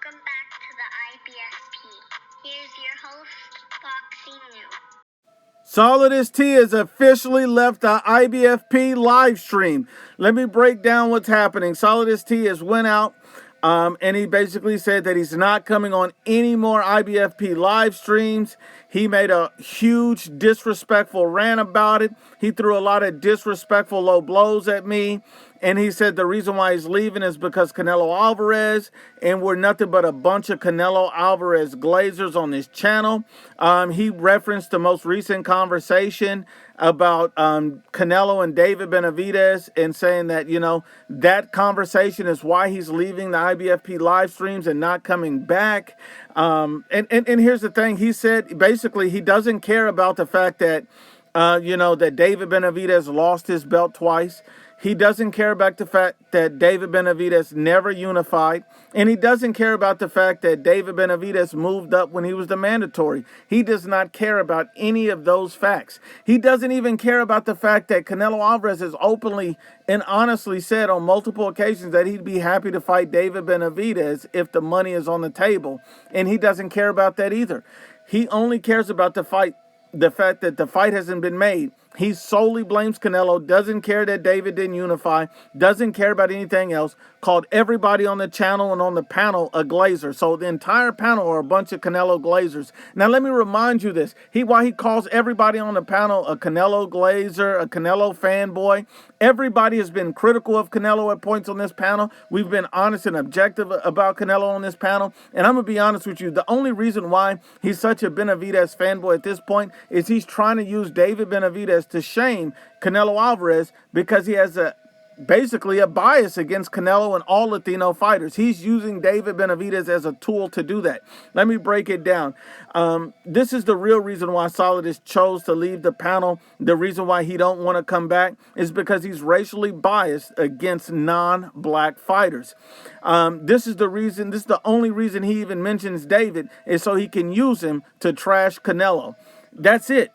Welcome back to the IBFP. Here's your host, Boxing New. Solidus T has officially left the IBFP live stream. Let me break down what's happening. Solidus T has went out and he basically said that he's not coming on any more IBFP live streams. He made a huge disrespectful rant about it. He threw a lot of disrespectful low blows at me. And he said the reason why he's leaving is because Canelo Alvarez, and we're nothing but a bunch of Canelo Alvarez glazers on this channel. He referenced the most recent conversation about Canelo and David Benavidez and saying that, you know, that conversation is why he's leaving the IBFP live streams and not coming back. And here's the thing. He said basically he doesn't care about the fact that, that David Benavidez lost his belt twice. He doesn't care about the fact that David Benavidez never unified. And he doesn't care about the fact that David Benavidez moved up when he was the mandatory. He does not care about any of those facts. He doesn't even care about the fact that Canelo Alvarez has openly and honestly said on multiple occasions that he'd be happy to fight David Benavidez if the money is on the table. And he doesn't care about that either. He only cares about the fact that the fight hasn't been made. He solely blames Canelo, doesn't care that David didn't unify, doesn't care about anything else, called everybody on the channel and on the panel a glazer. So the entire panel are a bunch of Canelo glazers. Now let me remind you this. Why he calls everybody on the panel a Canelo glazer, a Canelo fanboy. Everybody has been critical of Canelo at points on this panel. We've been honest and objective about Canelo on this panel. And I'm going to be honest with you. The only reason why he's such a Benavidez fanboy at this point is he's trying to use David Benavidez to shame Canelo Alvarez because he has basically a bias against Canelo and all Latino fighters. He's using David Benavidez as a tool to do that. Let me break it down. This is the real reason why Solidus chose to leave the panel. The reason why he don't want to come back is because he's racially biased against non-black fighters. This is the only reason he even mentions David is so he can use him to trash Canelo. That's it.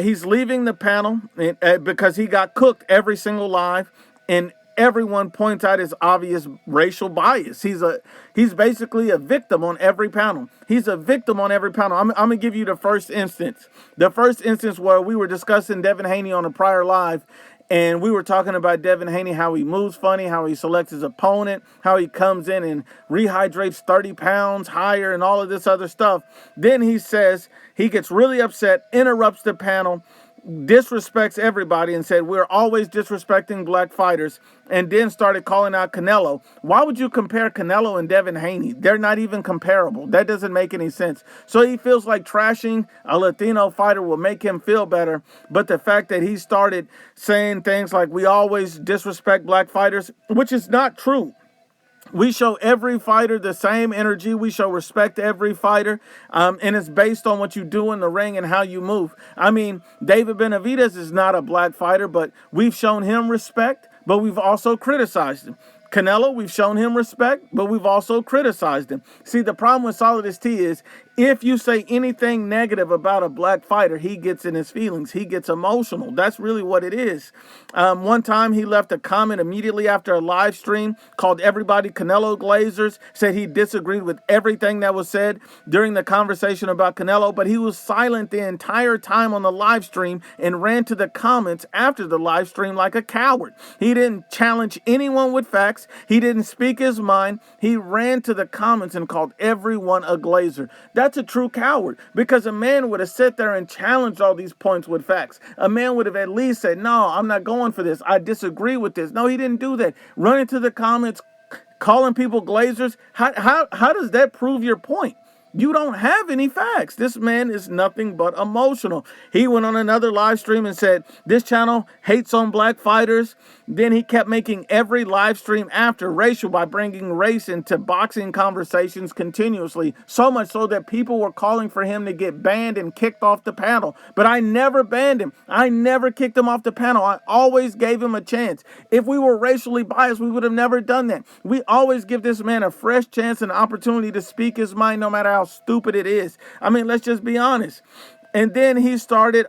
He's leaving the panel because he got cooked every single live, and everyone points out his obvious racial bias. He's basically a victim on every panel. He's a victim on every panel. I'm going to give you the first instance. The first instance where we were discussing Devin Haney on a prior live, and we were talking about Devin Haney, how he moves funny, how he selects his opponent, how he comes in and rehydrates 30 pounds higher and all of this other stuff. Then he says he gets really upset, interrupts the panel, disrespects everybody and said we're always disrespecting black fighters, and then started calling out Canelo. Why would you compare Canelo and Devin Haney? They're not even comparable. That doesn't make any sense. So he feels like trashing a Latino fighter will make him feel better, but the fact that he started saying things like we always disrespect black fighters, which is not true. We show every fighter the same energy. We show respect to every fighter. And it's based on what you do in the ring and how you move. I mean, David Benavidez is not a black fighter, but we've shown him respect, but we've also criticized him. Canelo, we've shown him respect, but we've also criticized him. See, the problem with Solidus T is if you say anything negative about a black fighter, he gets in his feelings. He gets emotional. That's really what it is. One time he left a comment immediately after a live stream, called everybody Canelo glazers, said he disagreed with everything that was said during the conversation about Canelo, but he was silent the entire time on the live stream and ran to the comments after the live stream like a coward. He didn't challenge anyone with facts. He didn't speak his mind. He ran to the comments and called everyone a glazer. That's a true coward, because a man would have sat there and challenged all these points with facts. A man would have at least said, no, I'm not going for this. I disagree with this. No, he didn't do that. Running to the comments, calling people glazers. How does that prove your point? You don't have any facts. This man is nothing but emotional. He went on another live stream and said, this channel hates on black fighters. Then he kept making every live stream after racial by bringing race into boxing conversations continuously. So much so that people were calling for him to get banned and kicked off the panel. But I never banned him. I never kicked him off the panel. I always gave him a chance. If we were racially biased, we would have never done that. We always give this man a fresh chance and opportunity to speak his mind, no matter how stupid it is. I mean, let's just be honest. And then he started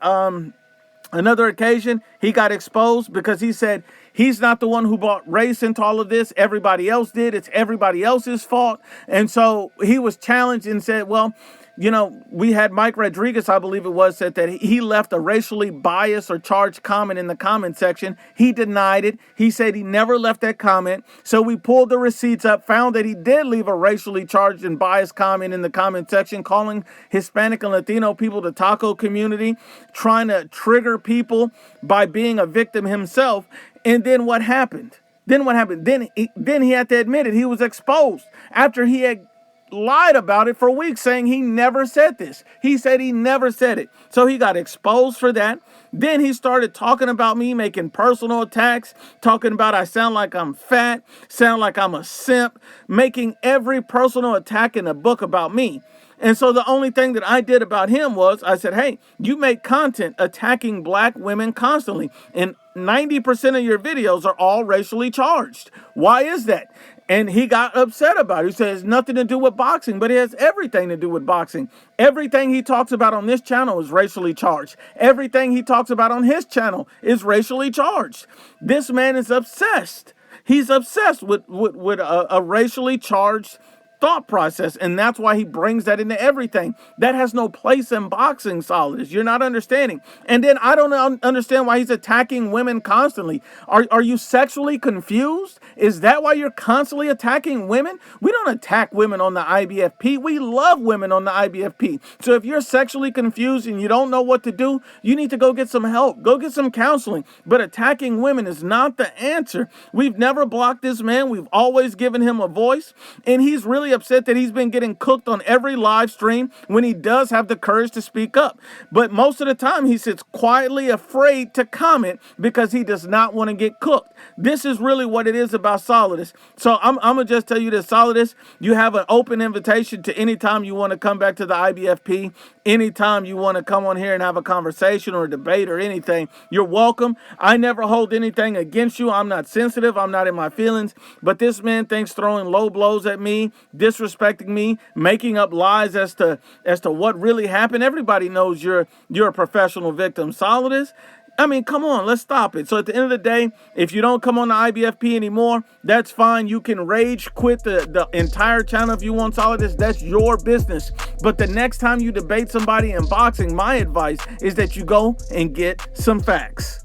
Another occasion, he got exposed because he said he's not the one who brought race into all of this. Everybody else did. It's everybody else's fault. And so he was challenged and said, well, you know, we had Mike Rodriguez, I believe it was, said that he left a racially biased or charged comment in the comment section. He denied it. He said he never left that comment. So we pulled the receipts up, found that he did leave a racially charged and biased comment in the comment section, calling Hispanic and Latino people the taco community, trying to trigger people by being a victim himself. And then what happened? Then he had to admit it. He was exposed after he had lied about it for weeks, saying he never said this. He said he never said it. So he got exposed for that. Then he started talking about me, making personal attacks, talking about I sound like I'm fat, sound like I'm a simp, making every personal attack in the book about me. And so the only thing that I did about him was I said, hey, you make content attacking black women constantly, and 90% of your videos are all racially charged. Why is that? And he got upset about it. He said it's nothing to do with boxing, but it has everything to do with boxing. Everything he talks about on this channel is racially charged. Everything he talks about on his channel is racially charged. This man is obsessed. He's obsessed with a racially charged thought process, and that's why he brings that into everything. That has no place in boxing, Solidus. You're not understanding. And then I don't understand why he's attacking women constantly. Are you sexually confused? Is that why you're constantly attacking women? We don't attack women on the IBFP. We love women on the IBFP. So if you're sexually confused and you don't know what to do, you need to go get some help. Go get some counseling. But attacking women is not the answer. We've never blocked this man. We've always given him a voice, and he's really upset that he's been getting cooked on every live stream when he does have the courage to speak up. But most of the time he sits quietly afraid to comment because he does not want to get cooked. This is really what it is about Solidus. So I'm going to just tell you this, Solidus, you have an open invitation to anytime you want to come back to the IBFP, anytime you want to come on here and have a conversation or a debate or anything, you're welcome. I never hold anything against you. I'm not sensitive. I'm not in my feelings. But this man thinks throwing low blows at me, disrespecting me, making up lies as to what really happened. Everybody knows you're a professional victim. Solidus, I mean, come on, let's stop it. So at the end of the day, if you don't come on the IBFP anymore, that's fine. You can rage quit the entire channel if you want, Solidus. That's your business. But the next time you debate somebody in boxing, my advice is that you go and get some facts.